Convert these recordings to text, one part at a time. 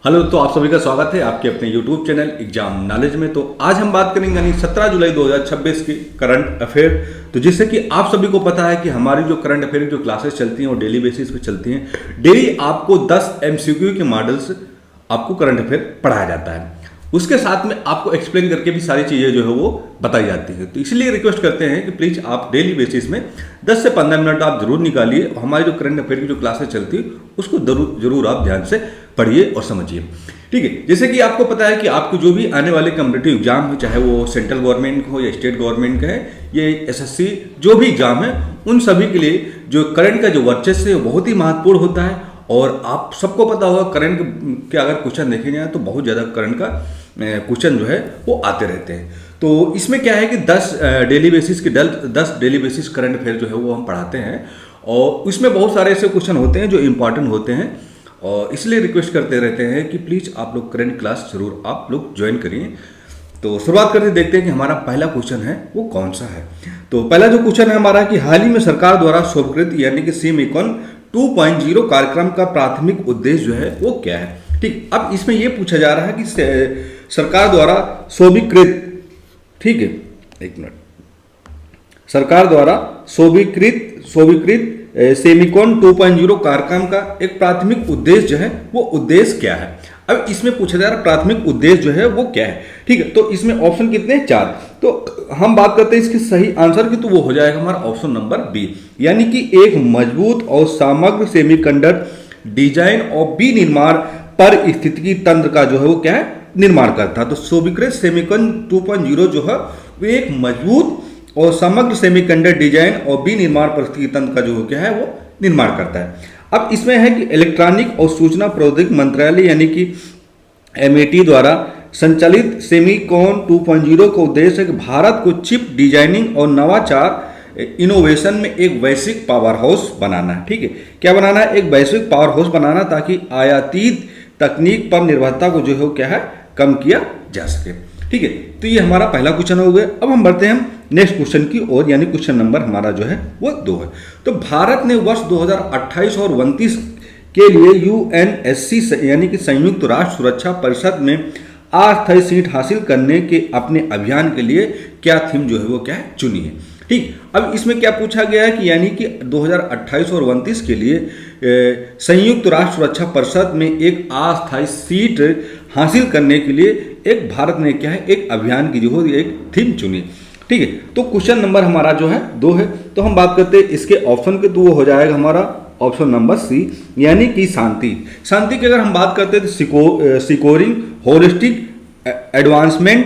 Hello, तो आप सभी का स्वागत है आपके अपने YouTube चैनल एग्जाम नॉलेज में। तो आज हम बात करेंगे यानी 17 जुलाई 2026 की करंट अफेयर। तो जिससे कि आप सभी को पता है कि हमारी जो करंट अफेयर जो क्लासेस चलती हैं वो डेली बेसिस पे चलती हैं। डेली आपको 10 MCQ के मॉडल्स आपको करंट अफेयर पढ़ाया जाता है। उसके साथ में आपको एक्सप्लेन करके भी सारी चीज़ें जो है वो बताई जाती है। तो इसलिए रिक्वेस्ट करते हैं कि प्लीज़ आप डेली बेसिस में 10 से 15 मिनट आप जरूर निकालिए। हमारी जो करंट अफेयर की जो क्लासेस चलती है उसको जरूर आप ध्यान से पढ़िए और समझिए। ठीक है, जैसे कि आपको पता है कि आपको जो भी आने वाले कॉम्पिटिटिव एग्जाम है, चाहे वो सेंट्रल गवर्नमेंट हो या स्टेट गवर्नमेंट का है, ये SSC जो भी एग्जाम है, उन सभी के लिए जो करंट का जो वर्चस्व है वो बहुत ही महत्वपूर्ण होता है। और आप सबको पता होगा करंट के अगर क्वेश्चन देखे जाए तो बहुत ज़्यादा करंट का क्वेश्चन जो है वो आते रहते हैं। तो इसमें क्या है कि 10 डेली बेसिस करंट अफेयर जो है वो हम पढ़ाते हैं और उसमें बहुत सारे ऐसे क्वेश्चन होते हैं जो इंपॉर्टेंट होते हैं। और इसलिए रिक्वेस्ट करते रहते हैं कि प्लीज़ आप लोग करंट क्लास जरूर आप लोग ज्वाइन करिए। तो शुरुआत करते देखते हैं कि हमारा पहला क्वेश्चन है वो कौन सा है। तो पहला जो क्वेश्चन है हमारा कि हाल ही में सरकार द्वारा स्वीकृत यानी कि सिमिकॉन 2.0 कार्यक्रम का प्राथमिक उद्देश्य जो है वो क्या है। ठीक, अब इसमें यह पूछा जा रहा है कि सरकार द्वारा स्वीकृत, ठीक है, एक मिनट, सरकार द्वारा स्वीकृत सेमिकॉन 2.0 कार्यक्रम का एक प्राथमिक उद्देश्य जो है वो उद्देश्य क्या है। अब इसमें पूछा जा रहा है प्राथमिक उद्देश्य जो है वो क्या है। ठीक है, तो इसमें ऑप्शन कितने हैं? 4। तो हम बात करते हैं इसके सही आंसर की, तो वो हो जाएगा हमारा ऑप्शन नंबर बी, यानी कि एक मजबूत और समग्र सेमीकंडक्टर डिजाइन और विनिर्माण परिस्थितिकी तंत्र का जो है वो क्या है, निर्माण करता है। तो स्वीकृत सेमिकॉन 2.0 जो है वो एक मजबूत और समग्र सेमीकंडक्टर डिजाइन और विनिर्माण परिस्थितिकी तंत्र का जो क्या है वो निर्माण करता है। अब इसमें है कि इलेक्ट्रॉनिक और सूचना प्रौद्योगिकी मंत्रालय यानी कि MAT द्वारा संचालित सेमिकॉन 2.0 का उद्देश्य है कि भारत को चिप डिजाइनिंग और नवाचार इनोवेशन में एक वैश्विक पावर हाउस बनाना है। ठीक है, क्या बनाना है? एक वैश्विक पावर हाउस बनाना, ताकि आयातित तकनीक पर निर्भरता को जो है क्या है कम किया जा सके। ठीक है, तो ये हमारा पहला क्वेश्चन हो गया। अब हम बढ़ते हैं नेक्स्ट क्वेश्चन की ओर, यानी क्वेश्चन नंबर हमारा जो है वो 2 है। तो भारत ने वर्ष 2028 और 29 के लिए UNSC यानी कि संयुक्त राष्ट्र सुरक्षा परिषद में अस्थायी सीट हासिल करने के अपने अभियान के लिए क्या थीम जो है वो क्या है चुनी है। ठीक, अब इसमें क्या पूछा गया है कि यानी कि 2028 और 29 के लिए संयुक्त राष्ट्र सुरक्षा परिषद में एक अस्थायी सीट हासिल करने के लिए एक भारत ने क्या है एक अभियान की जो है एक थीम चुनी। ठीक है, तो क्वेश्चन नंबर हमारा जो है 2 है। तो हम बात करते हैं इसके ऑप्शन के, तो वो हो जाएगा हमारा ऑप्शन नंबर सी, यानी कि शांति। शांति की अगर हम बात करते हैं तो securing holistic advancement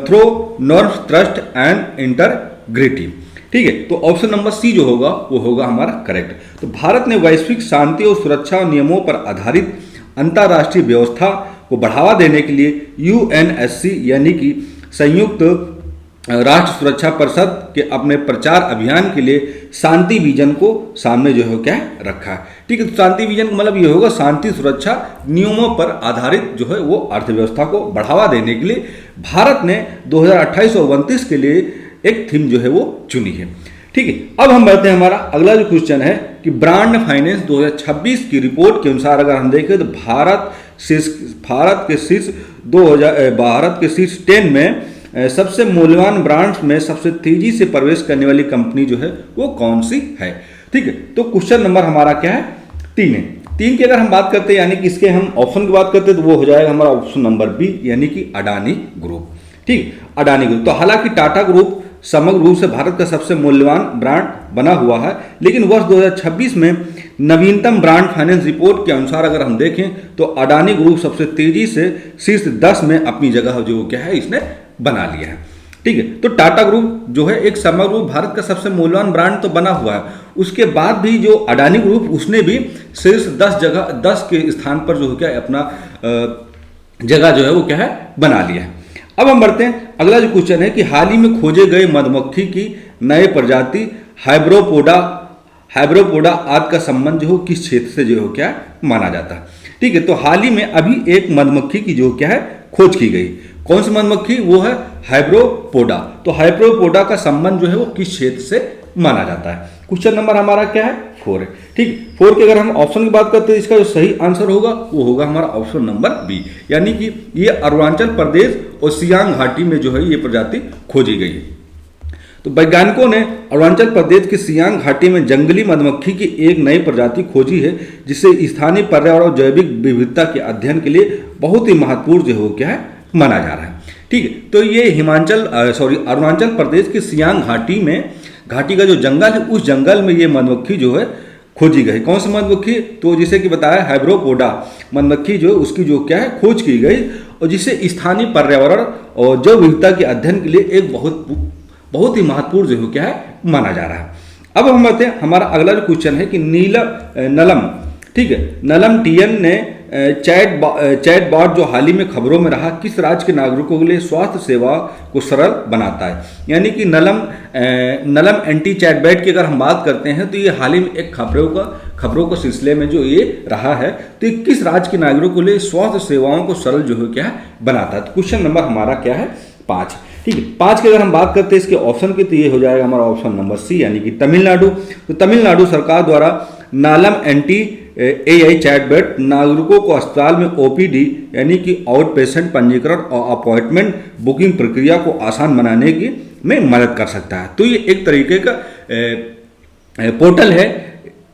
through norms trust and integrity. ठीक है, तो ऑप्शन नंबर सी जो होगा वो होगा हमारा करेक्ट। तो भारत ने वैश्विक शांति और सुरक्षा नियमों पर आधारित अंतर्राष्ट्रीय व्यवस्था को बढ़ावा देने के लिए UNSC यानी कि संयुक्त राष्ट्र सुरक्षा परिषद के अपने प्रचार अभियान के लिए शांति विजन को सामने जो है क्या है रखा है। ठीक है, तो शांति विजन का मतलब ये होगा शांति सुरक्षा नियमों पर आधारित जो है वो अर्थव्यवस्था को बढ़ावा देने के लिए भारत ने 2028 और 29 के लिए एक थीम जो है वो चुनी है। ठीक है, अब हम बढ़ते हैं हमारा अगला जो क्वेश्चन है कि ब्रांड फाइनेंस 2026 की रिपोर्ट के अनुसार अगर हम देखें तो भारत के शीर्ष 10 में सबसे मूल्यवान ब्रांड्स में सबसे तेजी से प्रवेश करने वाली कंपनी जो है वो कौन सी है। ठीक है, तो क्वेश्चन नंबर हमारा क्या है? 3 है। 3 की अगर हम बात करते हैं यानी कि इसके हम ऑप्शन की बात करते हैं तो वो हो जाएगा हमारा ऑप्शन नंबर बी, यानी कि अडानी ग्रुप। ठीक, अडानी ग्रुप। तो हालांकि टाटा ग्रुप समग्र रूप से भारत का सबसे मूल्यवान ब्रांड बना हुआ है, लेकिन वर्ष 2026 में नवीनतम ब्रांड फाइनेंस रिपोर्ट के अनुसार अगर हम देखें तो अडानी ग्रुप सबसे तेजी से शीर्ष 10 में अपनी जगह जो क्या है इसने बना लिया है। ठीक है, तो टाटा ग्रुप जो है एक समग्र रूप भारत का सबसे मूल्यवान ब्रांड तो बना हुआ है, उसके बाद भी जो अडानी ग्रुप उसने भी शीर्ष 10 के स्थान पर जो क्या है अपना जगह जो है वो क्या है बना लिया है। अब हम बढ़ते हैं अगला जो क्वेश्चन है कि हाल ही में खोजे गए मधुमक्खी की नए प्रजाति हाइब्रोपोडा आदि का संबंध जो हो किस क्षेत्र से जो हो क्या माना जाता है। ठीक है, तो हाल ही में अभी एक मधुमक्खी की जो क्या है खोज की गई। कौन सी मधुमक्खी? वो है हाइब्रोपोडा। तो हाइब्रोपोडा का संबंध जो है वो किस क्षेत्र से माना जाता है। क्वेश्चन नंबर हमारा क्या है? 4 है। ठीक, 4 की अगर हम ऑप्शन की बात करते हैं, इसका जो सही आंसर होगा वो होगा हमारा ऑप्शन नंबर बी, यानी कि ये अरुणाचल प्रदेश और सियांग घाटी में जो है ये प्रजाति खोजी गई है। तो वैज्ञानिकों ने अरुणाचल प्रदेश की सियांग घाटी में जंगली मधुमक्खी की एक नई प्रजाति खोजी है, जिसे स्थानीय पर्यावरण और जैविक विविधता के अध्ययन के लिए बहुत ही महत्वपूर्ण जो है क्या है माना जा रहा है। ठीक है, तो ये अरुणाचल प्रदेश की सियांग घाटी का जो जंगल है, उस जंगल में ये मधुमक्खी जो है खोजी गई। कौन सी मधुमक्खी? तो जिसे कि बताया हैब्रोपोडा मधुमक्खी जो उसकी जो क्या है खोज की गई, और जिसे स्थानीय पर्यावरण और जैव विविधता के अध्ययन के लिए एक बहुत ही महत्वपूर्ण जो क्या है माना जा रहा है। अब हम आते हैं, हमारा अगला जो क्वेश्चन है कि नलम, ठीक है, नलम टीएन ने चैट बॉट जो हाल ही में खबरों में रहा, किस राज्य के नागरिकों के लिए स्वास्थ्य सेवा को सरल बनाता है। यानी कि नलम एंटी चैट बॉट की अगर हम बात करते हैं तो ये हाल ही में एक खबरों के सिलसिले में जो ये रहा है, तो ये किस राज्य के नागरिकों के लिए स्वास्थ्य सेवाओं को सरल जो है क्या है बनाता है। तो क्वेश्चन नंबर हमारा क्या है 5। ठीक है, 5 की अगर हम बात करते हैं इसके ऑप्शन की, तो ये हो जाएगा हमारा ऑप्शन नंबर सी, यानी कि तमिलनाडु। तो तमिलनाडु सरकार द्वारा नालम एंटी AI चैटबॉट नागरिकों को अस्पताल में OPD यानी कि आउट पेशेंट पंजीकरण और अपॉइंटमेंट बुकिंग प्रक्रिया को आसान बनाने की में मदद कर सकता है। तो ये एक तरीके का पोर्टल है,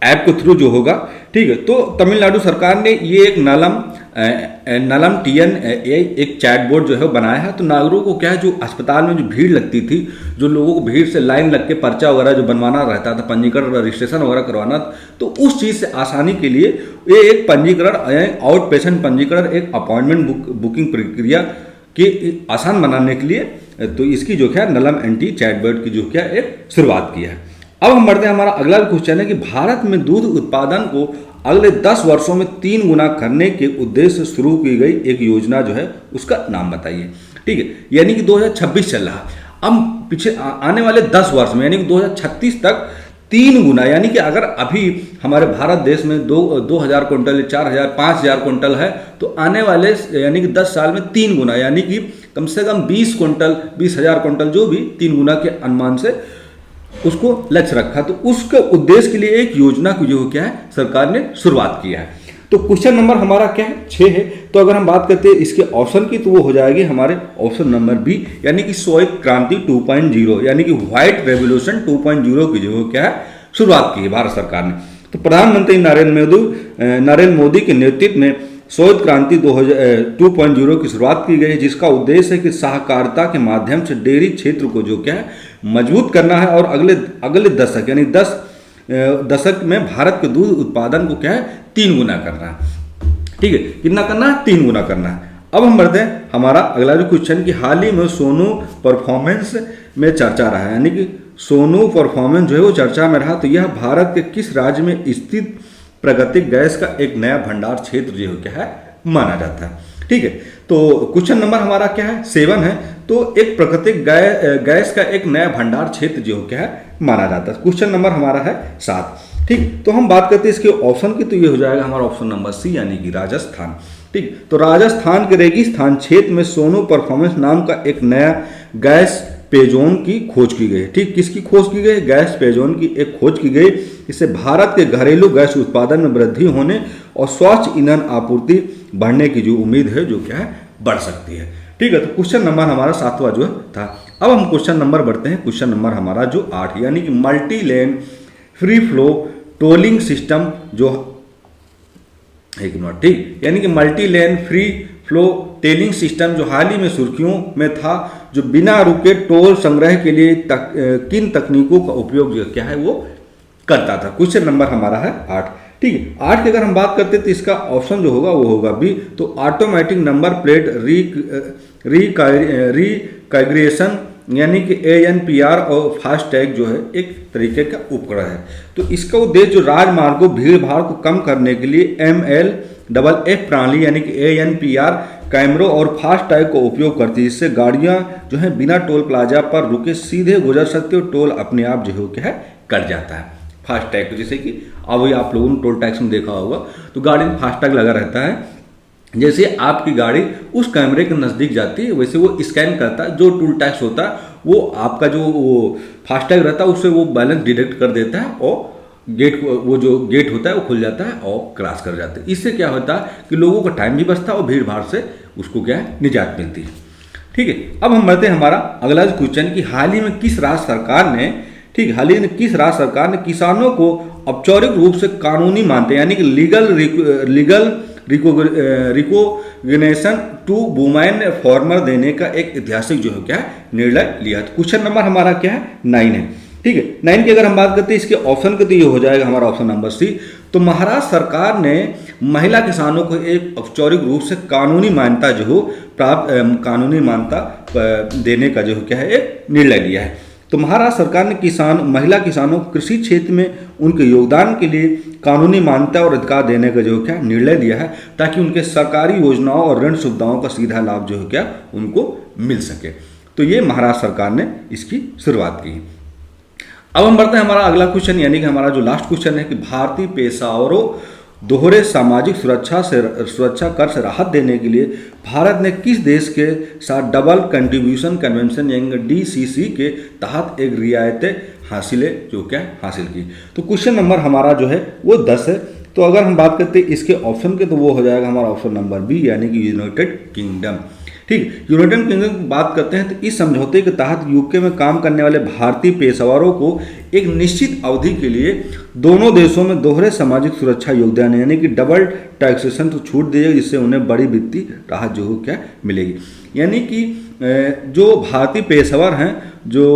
ऐप के थ्रू जो होगा। ठीक है, तो तमिलनाडु सरकार ने ये एक नलम टीएन एक चैटबॉट जो है बनाया है। तो नागरिकों को क्या है, जो अस्पताल में जो भीड़ लगती थी, जो लोगों को भीड़ से लाइन लग के पर्चा वगैरह जो बनवाना रहता था, पंजीकरण रजिस्ट्रेशन वगैरह करवाना, तो उस चीज़ से आसानी के लिए ये एक पंजीकरण, आउट पेशेंट पंजीकरण, एक अपॉइंटमेंट बुकिंग प्रक्रिया के आसान बनाने के लिए तो इसकी जो क्या नलम एंटी चैटबॉट की जो क्या एक शुरुआत की है। अब हम बढ़ते हैं, हमारा अगला क्वेश्चन है कि भारत में दूध उत्पादन को अगले 10 वर्षों में 3 गुना करने के उद्देश्य से शुरू की गई एक योजना जो है उसका नाम बताइए। ठीक है, यानी कि 2026 चल रहा, अब पीछे आने वाले 10 वर्ष में यानी कि 2036 तक 3 गुना, यानी कि अगर अभी हमारे भारत देश में 2000 क्विंटल, 4000, 5000 क्विंटल है, तो आने वाले यानी कि 10 साल में 3 गुना, यानी कि कम से कम 20 क्विंटल, 20,000 क्विंटल, जो भी 3 गुना के अनुमान से उसको लक्ष्य रखा। तो उसके उद्देश्य के लिए एक योजना की जो क्या है सरकार ने शुरुआत किया है। तो क्वेश्चन नंबर हमारा क्या है 6 है। तो अगर हम बात करते हैं इसके ऑप्शन की, तो वो हो जाएगी हमारे ऑप्शन नंबर बी, यानी कि श्वेत क्रांति 2.0, यानी कि व्हाइट रेवोल्यूशन 2.0 की जो क्या है शुरुआत की है भारत सरकार ने। तो प्रधानमंत्री नरेंद्र मोदी के नेतृत्व में श्वेत क्रांति 2.0 की शुरुआत की गई, जिसका उद्देश्य है कि सहकारिता के माध्यम से डेयरी क्षेत्र को जो क्या है मजबूत करना है, और अगले दशक यानी 10 दशक में भारत के दूध उत्पादन को क्या है 3 गुना करना है। ठीक है, कितना करना है 3 गुना करना है। अब हम बढ़ते हैं, हमारा अगला जो क्वेश्चन कि हाल ही में सोनू परफॉर्मेंस में चर्चा रहा है, यानी कि सोनू परफॉर्मेंस जो है वो चर्चा में रहा। तो यह भारत के किस राज्य में स्थित प्राकृतिक गैस का एक नया भंडार क्षेत्र जो क्या है माना जाता है। ठीक है, तो क्वेश्चन नंबर हमारा क्या है 7 है। तो एक प्राकृतिक गैस का एक नया भंडार क्षेत्र जो क्या है माना जाता है। क्वेश्चन नंबर हमारा है 7। ठीक, तो हम बात करते हैं इसके ऑप्शन की, तो ये हो जाएगा हमारा ऑप्शन नंबर सी, यानी कि राजस्थान। ठीक, तो राजस्थान के रेगिस्तान क्षेत्र में सोनू परफॉर्मेंस नाम का एक नया गैस पेजोन की खोज की गई। ठीक, किसकी खोज की गई? गैस पेजोन की एक खोज की गई। इससे भारत के घरेलू गैस उत्पादन में वृद्धि होने और स्वच्छ ईंधन आपूर्ति बढ़ने की जो उम्मीद है जो क्या है बढ़ सकती है। ठीक है, तो क्वेश्चन नंबर हमारा 7वां जो था। अब हम क्वेश्चन नंबर बढ़ते हैं, क्वेश्चन नंबर हमारा जो 8, यानी कि multi lane free flow tolling system जो एक मिनट, ठीक, यानी कि multi lane free flow telling system जो हाल ही में सुर्खियों में था, जो बिना रुके टोल संग्रह के लिए किन तकनीकों का उपयोग जो क्या है वो करता था। क्वेश्चन नंबर हमारा है 8। ठीक है, 8 की अगर हम बात करते हैं तो इसका ऑप्शन जो होगा वो होगा बी, तो ऑटोमेटिक नंबर प्लेट रिकैग्रेशन, यानी कि ANPR और फास्टैग जो है एक तरीके का उपकरण है। तो इसका उद्देश्य जो राजमार्गों भीड़ भाड़ को कम करने के लिए MLFF प्रणाली यानी कि ANPR कैमरों और फास्टैग को उपयोग करती है, जिससे गाड़ियां जो है बिना टोल प्लाजा पर रुके सीधे गुजर सकती है और टोल अपने आप जो है क्या है कट जाता है। फास्टैग, जैसे कि अभी आप लोगों ने टोल टैक्स में देखा होगा, तो गाड़ी में फास्टैग लगा रहता है, जैसे आपकी गाड़ी उस कैमरे के नज़दीक जाती है वैसे वो स्कैन करता है, जो टोल टैक्स होता है वो आपका जो वो फास्टैग रहता है उससे वो बैलेंस डिडक्ट कर देता है और गेट, वो जो गेट होता है वो खुल जाता है और क्रॉस कर जाते हैं। इससे क्या होता है कि लोगों का टाइम भी बचता है और भीड़ भाड़ से उसको क्या है निजात मिलती है। ठीक है, अब हम बढ़ते हैं हमारा अगला क्वेश्चन कि हाल ही में किस राज्य सरकार ने, ठीक, हाल ही में किस राज्य सरकार ने किसानों को औपचारिक रूप से कानूनी मानते यानी कि legal recognition to women farmer देने का एक ऐतिहासिक जो है क्या है निर्णय लिया। तो क्वेश्चन नंबर हमारा क्या है 9 है। ठीक है, 9 की अगर हम बात करते हैं इसके ऑप्शन के, तो ये हो जाएगा हमारा ऑप्शन नंबर सी। तो महाराष्ट्र सरकार ने महिला किसानों को एक औपचारिक रूप से कानूनी मान्यता जो हो कानूनी मान्यता देने का जो क्या है एक निर्णय लिया है। तो महाराष्ट्र सरकार ने महिला किसानों को कृषि क्षेत्र में उनके योगदान के लिए कानूनी मान्यता और अधिकार देने का जो क्या निर्णय लिया है, ताकि उनके सरकारी योजनाओं और ऋण सुविधाओं का सीधा लाभ जो है क्या उनको मिल सके। तो ये महाराष्ट्र सरकार ने इसकी शुरुआत की। अब हम बढ़ते हैं हमारा अगला क्वेश्चन, यानी कि हमारा जो लास्ट क्वेश्चन है कि भारतीय पेशेवरों दोहरे सामाजिक सुरक्षा कर से राहत देने के लिए भारत ने किस देश के साथ डबल कंट्रीब्यूशन कन्वेंशन यानी DCC के तहत एक रियायतें हासिल की। तो क्वेश्चन नंबर हमारा जो है वो 10 है। तो अगर हम बात करते हैं इसके ऑप्शन के, तो वो हो जाएगा हमारा ऑप्शन नंबर बी यानी कि यूनाइटेड किंगडम। ठीक, यूनाइटेड किंगडम की बात करते हैं तो इस समझौते के तहत यूके में काम करने वाले भारतीय पेशेवरों को एक निश्चित अवधि के लिए दोनों देशों में दोहरे सामाजिक सुरक्षा योगदान यानी कि डबल टैक्सेशन तो छूट दी जाएगी, जिससे उन्हें बड़ी वित्तीय राहत जो क्या मिलेगी। यानी कि जो भारतीय पेशेवर हैं जो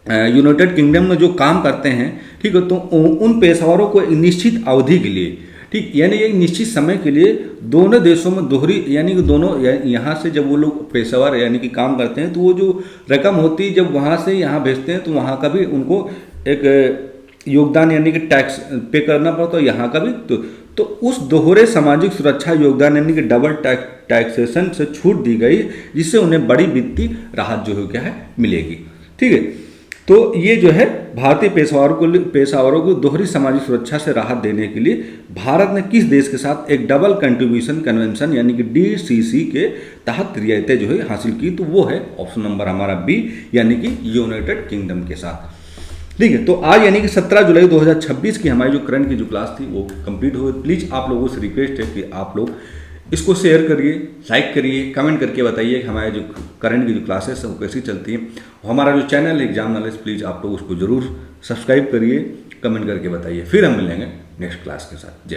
यूनाइटेड किंगडम में जो काम करते हैं, ठीक है, तो उन पेशेवरों को एक निश्चित अवधि के लिए, ठीक, यानी एक निश्चित समय के लिए दोनों देशों में दोहरी यानी कि दोनों यहाँ से जब वो लोग पेशेवर यानी कि काम करते हैं तो वो जो रकम होती है जब वहाँ से यहाँ भेजते हैं तो वहाँ का भी उनको एक योगदान यानी कि टैक्स पे करना पड़ता है, यहाँ का भी। तो उस दोहरे सामाजिक सुरक्षा योगदान यानी कि डबल टैक्सेशन से छूट दी गई, जिससे उन्हें बड़ी वित्तीय राहत जो है क्या है मिलेगी। ठीक है, तो ये जो है भारतीय पेशेवरों को दोहरी सामाजिक सुरक्षा से राहत देने के लिए भारत ने किस देश के साथ एक डबल कंट्रीब्यूशन कन्वेंशन यानी कि DCC के तहत रियायतें जो है हासिल की, तो वो है ऑप्शन नंबर हमारा बी यानी कि यूनाइटेड किंगडम के साथ। ठीक है, तो आज यानी कि 17 जुलाई 2026 की हमारी जो करंट की जो क्लास थी वो कंप्लीट हो गई। प्लीज़ आप लोगों से रिक्वेस्ट है कि आप लोग इसको शेयर करिए, लाइक करिए, कमेंट करके बताइए कि हमारे जो करंट की जो क्लासेस हैं वो कैसी चलती हैं। हमारा जो चैनल है एग्जाम नॉलेज, प्लीज़ आप लोग उसको जरूर सब्सक्राइब करिए, कमेंट करके बताइए। फिर हम मिलेंगे नेक्स्ट क्लास के साथ। जय।